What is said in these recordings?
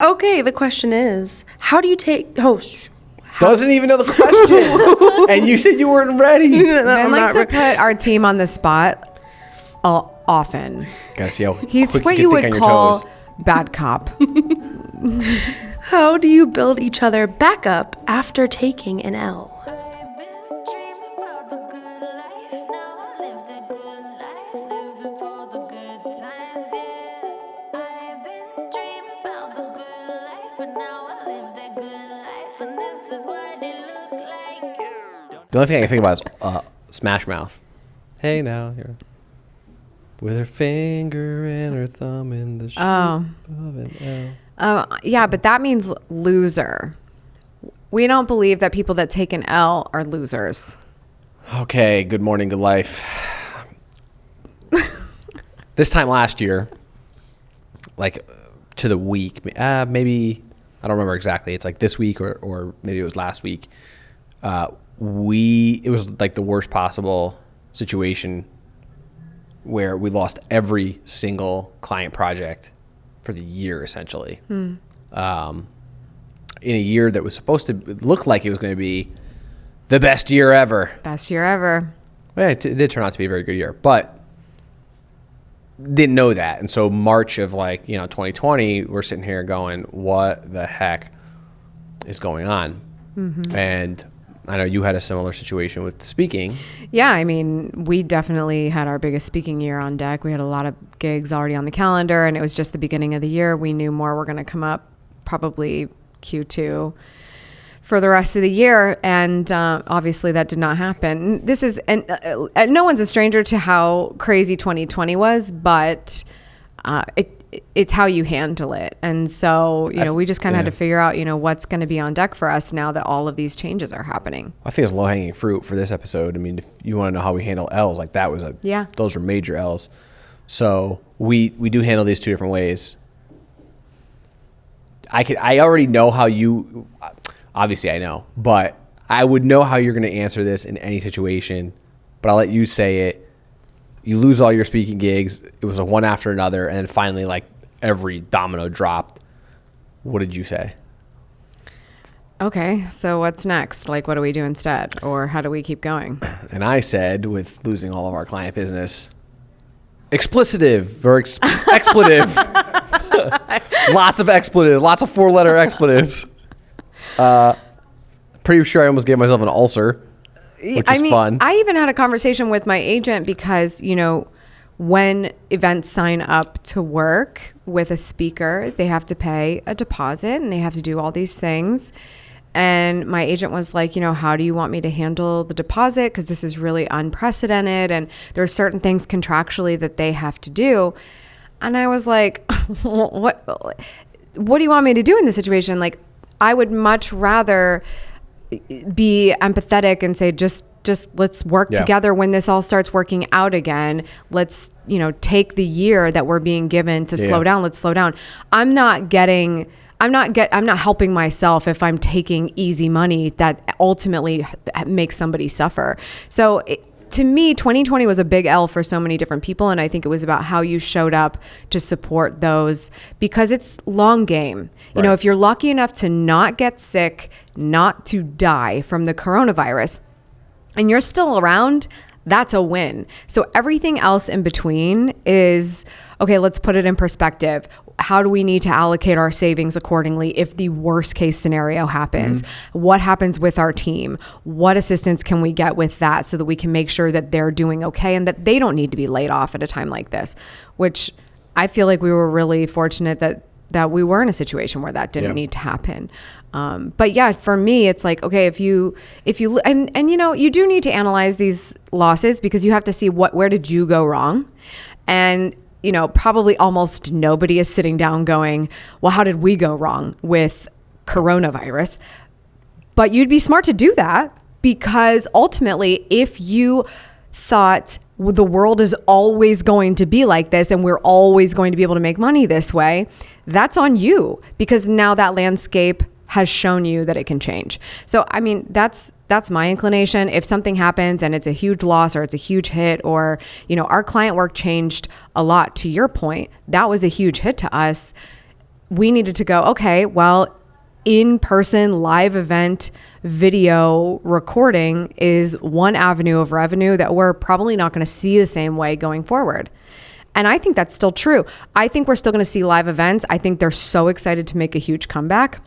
Okay, the question is, how do you take... Doesn't even know the question. And you said you weren't ready. Ben likes to put our team on the spot often. Gotta see how He's quick what you you can think would on your call toes. bad cop. How do you build each other back up after taking an L? The only thing I can think about is Smash Mouth. Hey now, you're with her finger and her thumb in the shape of an L. Yeah, but that means loser. We don't believe that people that take an L are losers. Okay, good morning, good life. This time last year, like to the week, maybe, I don't remember exactly. It's like this week or maybe it was last week. It was like the worst possible situation where we lost every single client project for the year, essentially. In a year that was supposed to look like it was going to be the best year ever. Best year ever. Yeah, it did turn out to be a very good year, but didn't know that. And so March of 2020, we're sitting here going, what the heck is going on? Mm-hmm. And I know you had a similar situation with speaking. Yeah, I mean, we definitely had our biggest speaking year on deck. We had a lot of gigs already on the calendar, and it was just the beginning of the year. We knew more were going to come up probably Q2 for the rest of the year, and obviously that did not happen. This is, and no one's a stranger to how crazy 2020 was, but it's how you handle it. And so, we just kind of had to figure out, what's going to be on deck for us now that all of these changes are happening. I think it's low-hanging fruit for this episode. I mean, if you want to know how we handle L's, like that was those were major L's. So we do handle these two different ways. I already know how you, obviously I know, but I would know how you're going to answer this in any situation, but I'll let you say it. You lose all your speaking gigs. It was a one after another. And then finally, like every domino dropped. What did you say? Okay. So what's next? Like, what do we do instead? Or how do we keep going? And I said, with losing all of our client business, explicitive or expletive. Lots of expletives, lots of 4-letter expletives. Pretty sure I almost gave myself an ulcer. Which is fun. I even had a conversation with my agent because, when events sign up to work with a speaker, they have to pay a deposit and they have to do all these things. And my agent was like, how do you want me to handle the deposit? Because this is really unprecedented. And there are certain things contractually that they have to do. And I was like, what do you want me to do in this situation? Like, I would much rather be empathetic and say, just let's work together when this all starts working out again. Let's, take the year that we're being given to slow down. Let's slow down. I'm not helping myself if I'm taking easy money that ultimately makes somebody suffer. So to me, 2020 was a big L for so many different people. And I think it was about how you showed up to support those, because it's long game. You know, if you're lucky enough to not get sick, not to die from the coronavirus, and you're still around, that's a win. So everything else in between is, okay, let's put it in perspective. How do we need to allocate our savings accordingly if the worst case scenario happens? Mm-hmm. What happens with our team? What assistance can we get with that so that we can make sure that they're doing okay and that they don't need to be laid off at a time like this? Which I feel like we were really fortunate that we were in a situation where that didn't need to happen. But yeah, for me, it's like, okay, if you you do need to analyze these losses because you have to see where did you go wrong? And probably almost nobody is sitting down going, well, how did we go wrong with coronavirus? But you'd be smart to do that, because ultimately, if you thought the world is always going to be like this and we're always going to be able to make money this way, that's on you, because now that landscape has shown you that it can change. So, I mean, that's my inclination. If something happens and it's a huge loss or it's a huge hit, or, our client work changed a lot, to your point, that was a huge hit to us. we needed to go, okay, well, in-person live event video recording is one avenue of revenue that we're probably not going to see the same way going forward. And I think that's still true. I think we're still going to see live events. I think they're so excited to make a huge comeback,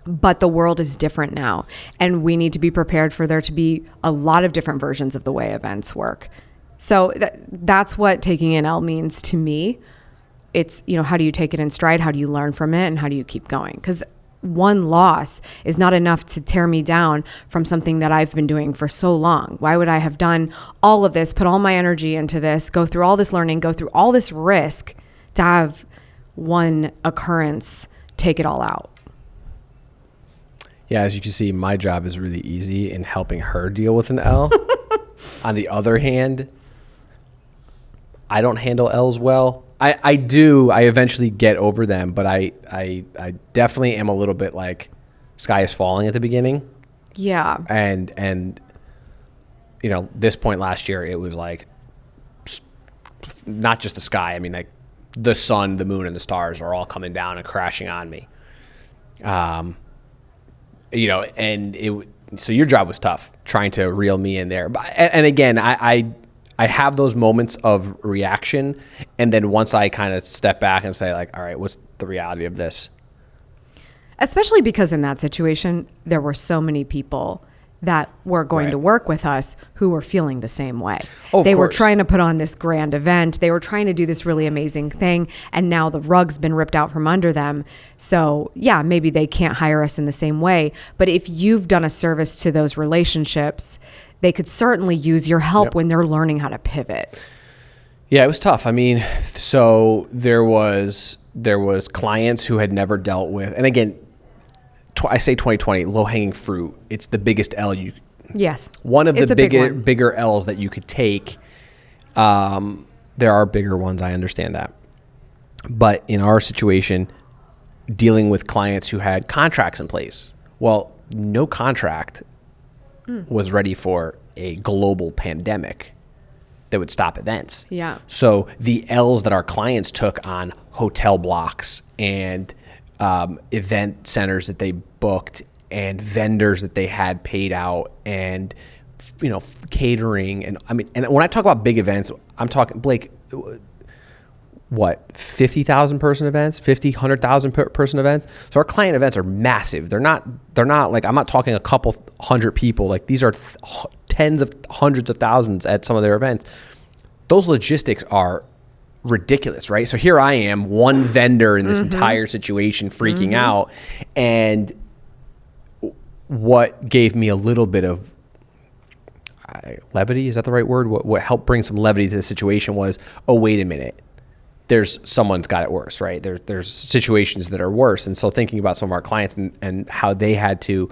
but the world is different now. And we need to be prepared for there to be a lot of different versions of the way events work. So that's what taking an L means to me. It's, how do you take it in stride? How do you learn from it? And how do you keep going? Because one loss is not enough to tear me down from something that I've been doing for so long. Why would I have done all of this, put all my energy into this, go through all this learning, go through all this risk to have one occurrence take it all out? Yeah, as you can see, my job is really easy in helping her deal with an L. On the other hand, I don't handle L's well. I do. I eventually get over them, but I definitely am a little bit like sky is falling at the beginning. Yeah. And this point last year, it was like not just the sky. I mean, like the sun, the moon, and the stars are all coming down and crashing on me. And so your job was tough trying to reel me in there. And again, I have those moments of reaction, and then once I kind of step back and say like, all right, what's the reality of this? Especially because in that situation, there were so many people that were going to work with us who were feeling the same way. They were trying to put on this grand event. They were trying to do this really amazing thing, and now the rug's been ripped out from under them. So yeah, maybe they can't hire us in the same way. But if you've done a service to those relationships, they could certainly use your help when they're learning how to pivot. Yeah, it was tough. I mean, so there was clients who had never dealt with, and again, I say 2020, low-hanging fruit. It's the biggest L Yes. One of the bigger L's that you could take. There are bigger ones, I understand that. But in our situation, dealing with clients who had contracts in place, well, no contract was ready for a global pandemic that would stop events. Yeah. So the L's that our clients took on hotel blocks and event centers that they booked and vendors that they had paid out and catering, and when I talk about big events, I'm talking, Blake, what, 50,000 person events, 100,000 person events. So our client events are massive. They're not like, I'm not talking a couple hundred people. Like these are tens of hundreds of thousands at some of their events. Those logistics are ridiculous, right? So here I am, one vendor in this entire situation, freaking out. And what gave me a little bit of levity, is that the right word? What helped bring some levity to the situation was, oh, wait a minute. Someone's got it worse, right? There's situations that are worse. And so thinking about some of our clients and how they had to,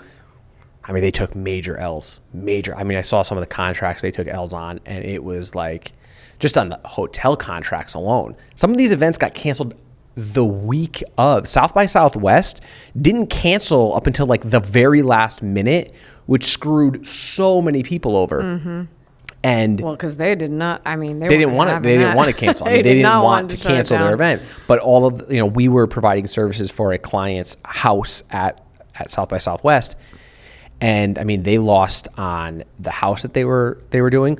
they took major L's, I saw some of the contracts they took L's on, and it was like, just on the hotel contracts alone, some of these events got canceled the week of. South by Southwest didn't cancel up until like the very last minute, which screwed so many people over. And well, because they did not. They didn't want to. They didn't want to cancel. They didn't want to cancel their event. But all of we were providing services for a client's house at South by Southwest, and they lost on the house that they were doing,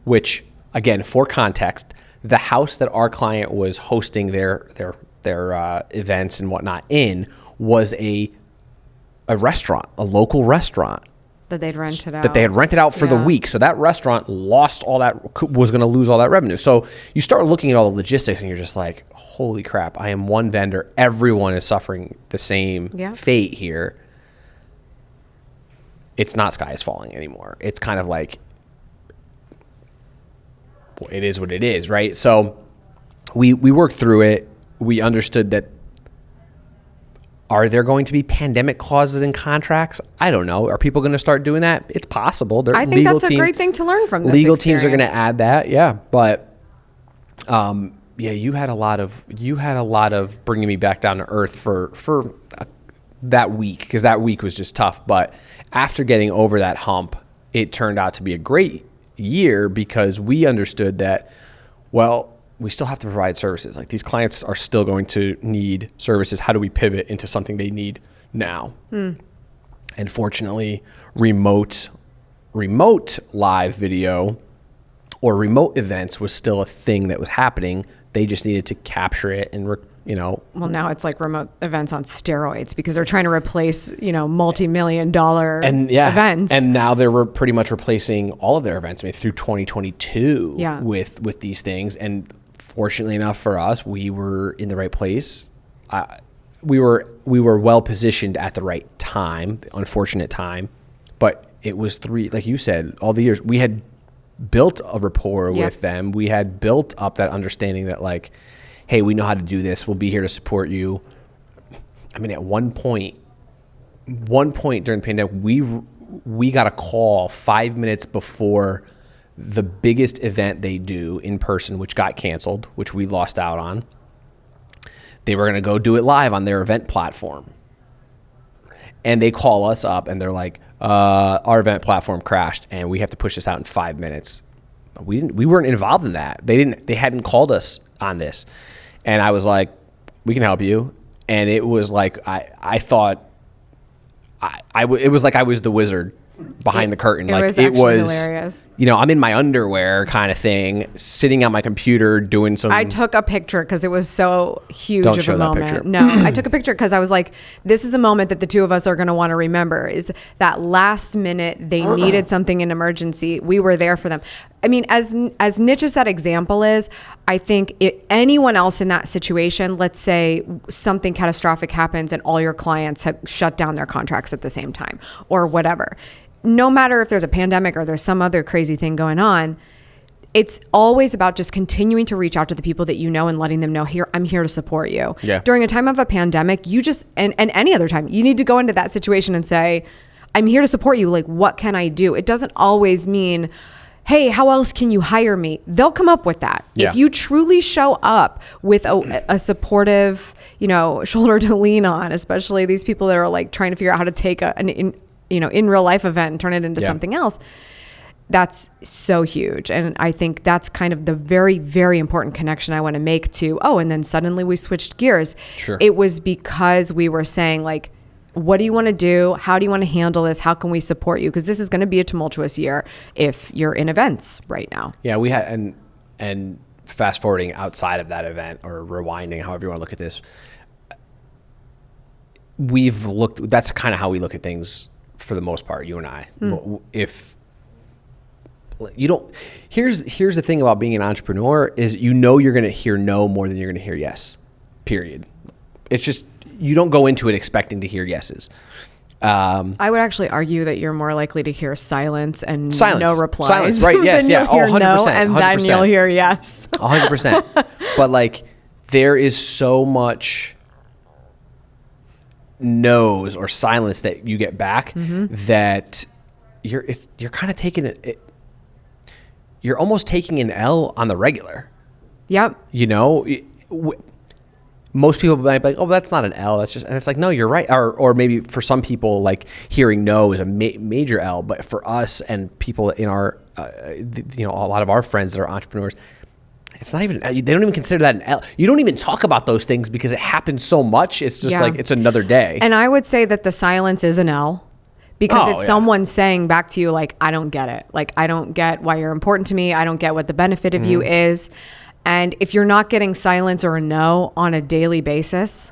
which, again, for context, the house that our client was hosting their events and whatnot in was a restaurant, a local restaurant that they'd rented out. That they had rented out for the week. So that restaurant lost all that, was going to lose all that revenue. So you start looking at all the logistics and you're just like, holy crap, I am one vendor. Everyone is suffering the same fate here. It's not sky is falling anymore. It's kind of like, it is what it is, right? So we worked through it. We understood that, are there going to be pandemic clauses in contracts? I don't know. Are people going to start doing that? It's possible. I think that's a great thing to learn from this Legal experience. teams are going to add that, yeah. But you had a lot of bringing me back down to earth for that week, because that week was just tough. But after getting over that hump, it turned out to be a great year, because we understood that, well, we still have to provide services. Like, these clients are still going to need services. How do we pivot into something they need now? And fortunately, remote live video or remote events was still a thing that was happening. They just needed to capture it and, well, now it's like remote events on steroids because they're trying to replace, multi-million-dollar events. And now they're pretty much replacing all of their events. I mean, through 2022 with these things. And fortunately enough for us, we were in the right place. We were well positioned at the right time, the unfortunate time. But it was like you said, all the years we had built a rapport with them. We had built up that understanding that, like, hey, we know how to do this. We'll be here to support you. I mean, at one point during the pandemic, we got a call 5 minutes before the biggest event they do in person, which got canceled, which we lost out on. They were going to go do it live on their event platform. And they call us up and they're like, our event platform crashed and we have to push this out in 5 minutes. We weren't involved in that. They hadn't called us on this. And I was like, we can help you. And it was like, I thought it was like I was the wizard behind the curtain. It was hilarious. I'm in my underwear kind of thing, sitting on my computer doing some. I took a picture because it was so huge Don't of show a that moment. picture. No, I took a picture because I was like, this is a moment that the two of us are going to want to remember, is that last minute they needed something in emergency. We were there for them. I mean, as niche as that example is, I think anyone else in that situation, let's say something catastrophic happens and all your clients have shut down their contracts at the same time or whatever. No matter if there's a pandemic or there's some other crazy thing going on, it's always about just continuing to reach out to the people that you know and letting them know, I'm here to support you. Yeah. During a time of a pandemic, you just, and any other time, you need to go into that situation and say, I'm here to support you. Like, what can I do? It doesn't always mean, hey, how else can you hire me? They'll come up with that. Yeah. If you truly show up with a supportive, shoulder to lean on, especially these people that are like trying to figure out how to take in real life event and turn it into something else. That's so huge. And I think that's kind of the very, very important connection I want to make to, and then suddenly we switched gears. Sure. It was because we were saying, like, what do you want to do? How do you want to handle this? How can we support you? Because this is going to be a tumultuous year if you're in events right now. Yeah, we had, and fast forwarding outside of that event or rewinding, however you want to look at this, that's kind of how we look at things for the most part, you and I. If you don't, here's the thing about being an entrepreneur is you're going to hear no more than you're going to hear yes, period. It's just, you don't go into it expecting to hear yeses. I would actually argue that you're more likely to hear silence and no replies. Silence, right? Yes, yeah. 100%. No, and 100%. then you'll hear yes. 100%. But like, there is so much no's or silence that you get back that you're kind of taking it. You're almost taking an L on the regular. Yep. Most people might be like, oh, that's not an L. That's just, and it's like, no, you're right. Or maybe for some people, like, hearing no is a major L. But for us and people in our, a lot of our friends that are entrepreneurs, it's not even, they don't even consider that an L. You don't even talk about those things because it happens so much. It's just like, it's another day. And I would say that the silence is an L. Because it's someone saying back to you, like, I don't get it. Like, I don't get why you're important to me. I don't get what the benefit of you is. And if you're not getting silence or a no on a daily basis,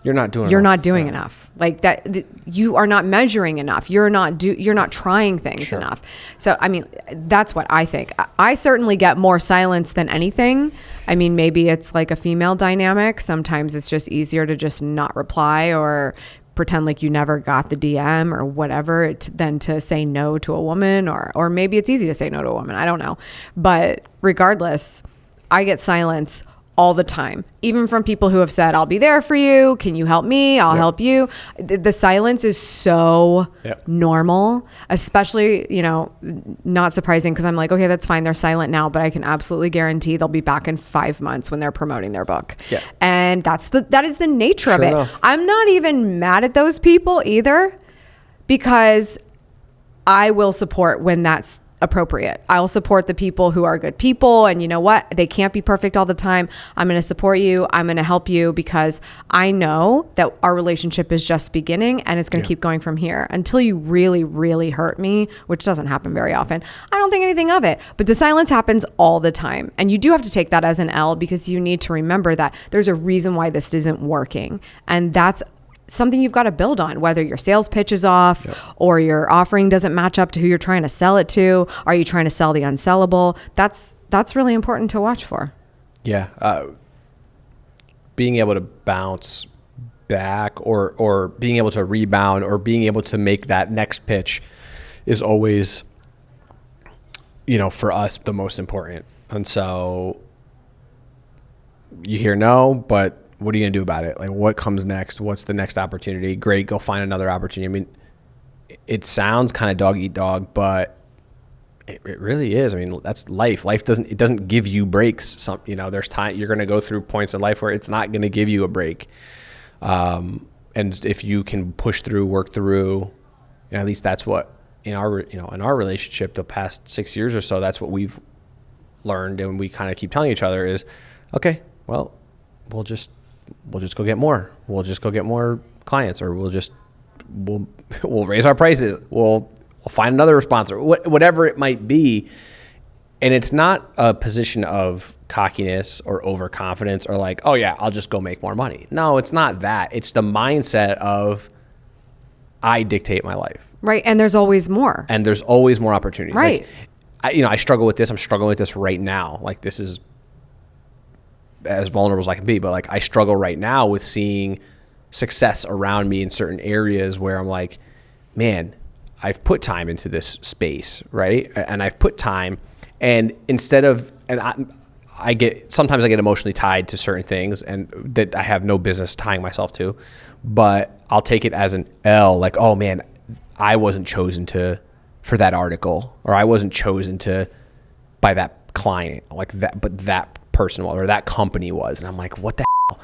you're not doing enough. Like that, you are not measuring enough. You're not trying things enough. So, I mean, that's what I think. I certainly get more silence than anything. I mean, maybe it's like a female dynamic. Sometimes it's just easier to just not reply or pretend like you never got the DM or whatever than to say no to a woman, or maybe it's easy to say no to a woman. I don't know. But regardless, I get silence all the time, even from people who have said, I'll be there for you. Can you help me? I'll help you. The silence is so normal, especially, not surprising because I'm like, okay, that's fine. They're silent now, but I can absolutely guarantee they'll be back in 5 months when they're promoting their book. Yeah. And that is the nature of it. Enough. I'm not even mad at those people either, because I will support when that's appropriate. I'll support the people who are good people. And you know what? They can't be perfect all the time. I'm going to support you. I'm going to help you because I know that our relationship is just beginning and it's going to keep going from here until you really, really hurt me, which doesn't happen very often. I don't think anything of it, but the silence happens all the time. And you do have to take that as an L because you need to remember that there's a reason why this isn't working. And that's something you've got to build on, whether your sales pitch is off or your offering doesn't match up to who you're trying to sell it to. Are you trying to sell the unsellable? That's really important to watch for. Yeah. Being able to bounce back or being able to rebound or being able to make that next pitch is always, for us, the most important. And so you hear no, but what are you going to do about it? Like, what comes next? What's the next opportunity? Great, go find another opportunity. I mean, it sounds kind of dog eat dog, but it really is. I mean, that's life. Life doesn't give you breaks. There's time you're going to go through points in life where it's not going to give you a break. And if you can push through, work through, at least that's what in our relationship, the past 6 years or so, that's what we've learned, and we kind of keep telling each other is, okay, well, we'll just go get more. We'll just go get more clients, or we'll raise our prices. We'll find another sponsor, whatever it might be. And it's not a position of cockiness or overconfidence or like, oh yeah, I'll just go make more money. No, it's not that. It's the mindset of I dictate my life. Right. And there's always more. And there's always more opportunities. Right. Like, I struggle with this. I'm struggling with this right now. Like, this is as vulnerable as I can be, but like I struggle right now with seeing success around me in certain areas where I'm like, man, I've put time into this space, right? And I've put time, and sometimes I get emotionally tied to certain things and that I have no business tying myself to, but I'll take it as an L, like, oh man, I wasn't chosen for that article, or I wasn't chosen by that client like that, but that person was, or that company was. And I'm like, what the hell?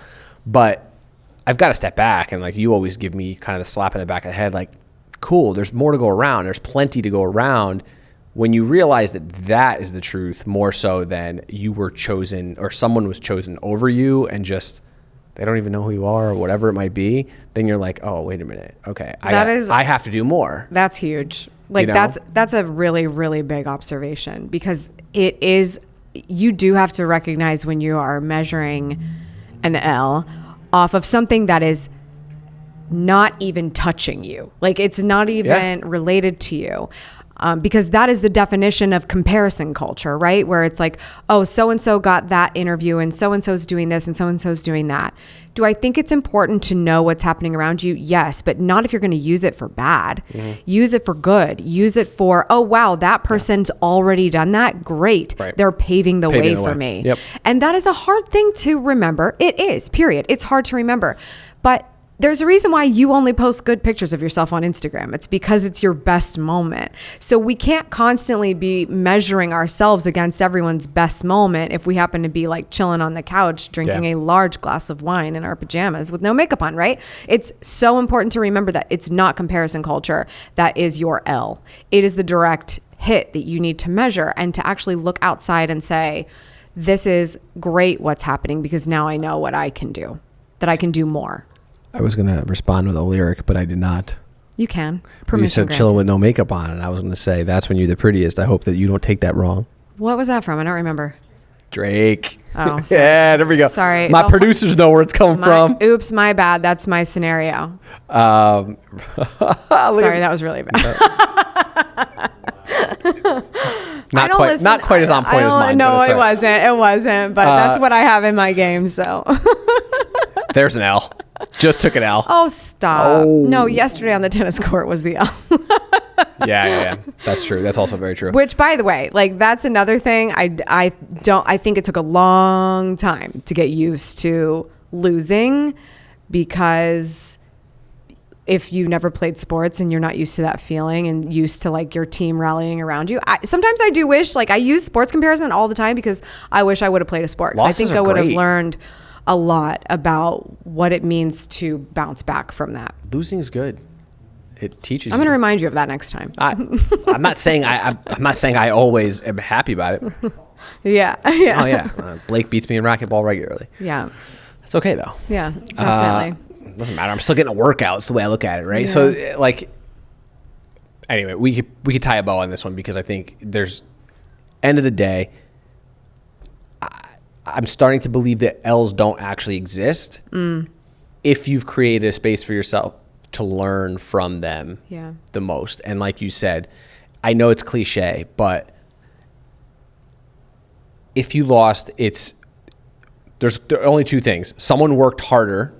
But I've got to step back, and like, you always give me kind of the slap in the back of the head, like, cool, there's more to go around. There's plenty to go around. When you realize that is the truth, more so than you were chosen or someone was chosen over you and just they don't even know who you are or whatever it might be, then you're like, oh, wait a minute. Okay, I have to do more. That's huge. Like, that's a really, really big observation, because you do have to recognize when you are measuring an L off of something that is not even touching you. Like, it's not even related to you. Because that is the definition of comparison culture, right? Where it's like, oh, so-and-so got that interview and so-and-so's doing this and so-and-so's doing that. Do I think it's important to know what's happening around you? Yes, but not if you're going to use it for bad. Mm-hmm. Use it for good. Use it for, oh, wow, that person's already done that. Great. Right. They're paving the way for me. Yep. And that is a hard thing to remember. It is, period. It's hard to remember. But there's a reason why you only post good pictures of yourself on Instagram. It's because it's your best moment. So we can't constantly be measuring ourselves against everyone's best moment if we happen to be like chilling on the couch, drinking a large glass of wine in our pajamas with no makeup on, right? It's so important to remember that it's not comparison culture that is your L. It is the direct hit that you need to measure and to actually look outside and say, this is great what's happening, because now I know what I can do, that I can do more. I was going to respond with a lyric, but I did not. You can. You said chilling with no makeup on, and I was going to say, that's when you're the prettiest. I hope that you don't take that wrong. What was that from? I don't remember. Drake. Oh, sorry. Yeah, there we go. Sorry. My producers know where it's coming from. Oops, my bad. That's my scenario. Sorry, that was really bad. Not quite as on point as mine. No, it wasn't. But that's what I have in my game, so. There's an L. Just took an L. Oh, stop. Oh. No, yesterday on the tennis court was the L. Yeah. That's true. That's also very true. Which, by the way, like, that's another thing. I think it took a long time to get used to losing, because if you've never played sports and you're not used to that feeling and used to like your team rallying around you, sometimes I do wish, like, I use sports comparison all the time because I wish I would have played a sport. I think I would have learned a lot about what it means to bounce back from that. Losing is good. it teaches I'm going to you. remind you of that next time. I'm not saying I'm not saying I always am happy about it. Yeah. Oh yeah, Blake beats me in racquetball regularly. Yeah. It's okay though. Yeah, definitely. It doesn't matter. I'm still getting a workout. It's the way I look at it, right? So like, anyway, we could tie a bow on this one because I think there's end of the day. I'm starting to believe that L's don't actually exist if you've created a space for yourself to learn from them the most. And like you said, I know it's cliche, but if you lost, there are only two things. Someone worked harder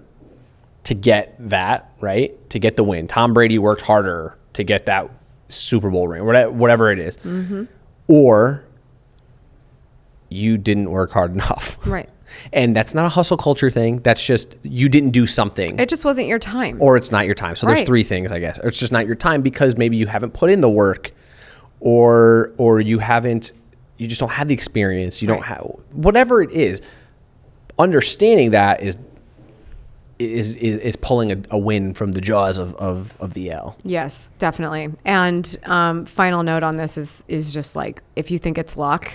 to get that, right? To get the win. Tom Brady worked harder to get that Super Bowl ring, whatever it is. Mm-hmm. Or you didn't work hard enough. Right. And that's not a hustle culture thing. That's just you didn't do something. It just wasn't your time. Or it's not your time. So there's three things, I guess. Or it's just not your time because maybe you haven't put in the work or you just don't have the experience. You don't have whatever it is. Understanding that is pulling a win from the jaws of the L. Yes, definitely. And final note on this is just like, if you think it's luck,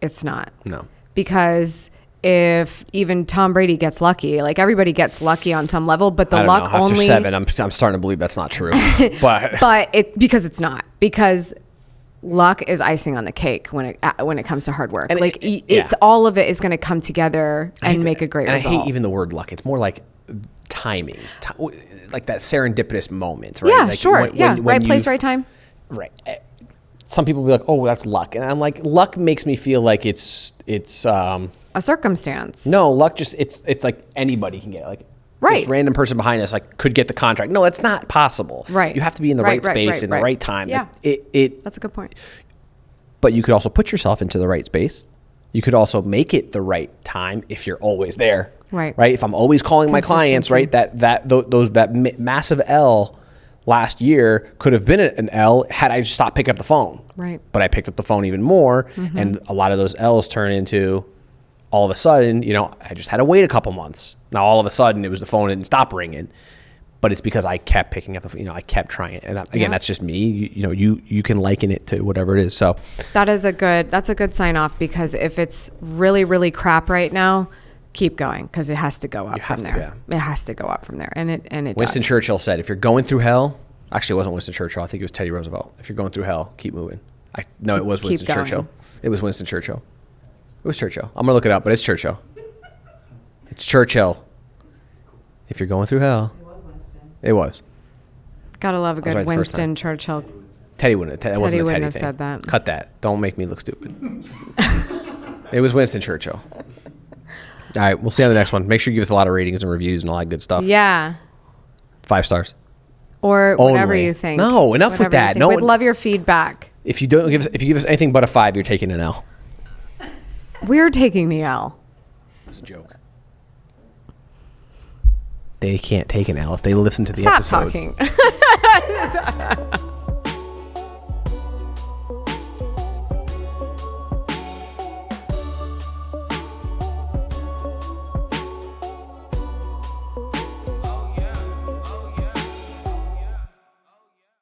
it's not. No. Because if even Tom Brady gets lucky, like everybody gets lucky on some level, but the luck know. only... After 7, I'm starting to believe that's not true. But because it's not. Because luck is icing on the cake when it comes to hard work. And it's all of it is going to come together and make a great result. I hate even the word luck. It's more like timing, like that serendipitous moment, right? Yeah, like sure. Right place, right time. Right. Some people will be like, "Oh, that's luck," and I'm like, luck makes me feel like it's a circumstance. No, luck just it's like anybody can get it. Like this random person behind us like could get the contract. No, it's not possible. Right. You have to be in the right space in the right time. Yeah. That's a good point. But you could also put yourself into the right space. You could also make it the right time if you're always there. Right. Right. If I'm always calling my clients, right, that massive L last year could have been an L had I just stopped picking up the phone. Right. But I picked up the phone even more, and a lot of those L's turn into all of a sudden, I just had to wait a couple months. Now all of a sudden it was the phone didn't stop ringing, but it's because I kept picking up the phone. I kept trying it, and again, that's just me. You can liken it to whatever it is. So that's a good sign off, because if it's really, really crap right now, keep going, because it has to go up from there. It has to go up from there, and it Winston does. Churchill said, "If you're going through hell," actually, it wasn't Winston Churchill. I think it was Teddy Roosevelt. "If you're going through hell, keep moving." It was Winston Churchill. It was Winston Churchill. It was Churchill. I'm gonna look it up, but it's Churchill. It's Churchill. If you're going through hell, it was Winston. It was. Gotta love a good Winston Churchill. Teddy wouldn't. That wasn't a Teddy have thing. said that. Cut that. Don't make me look stupid. It was Winston Churchill. All right, we'll see you on the next one. Make sure you give us a lot of ratings and reviews and all that good stuff. Yeah. 5 stars. Or whatever you think. No, enough with that. No, we'd love your feedback. If you give us anything but a 5, you're taking an L. We're taking the L. It's a joke. They can't take an L if they listen to the Stop episode. Stop talking.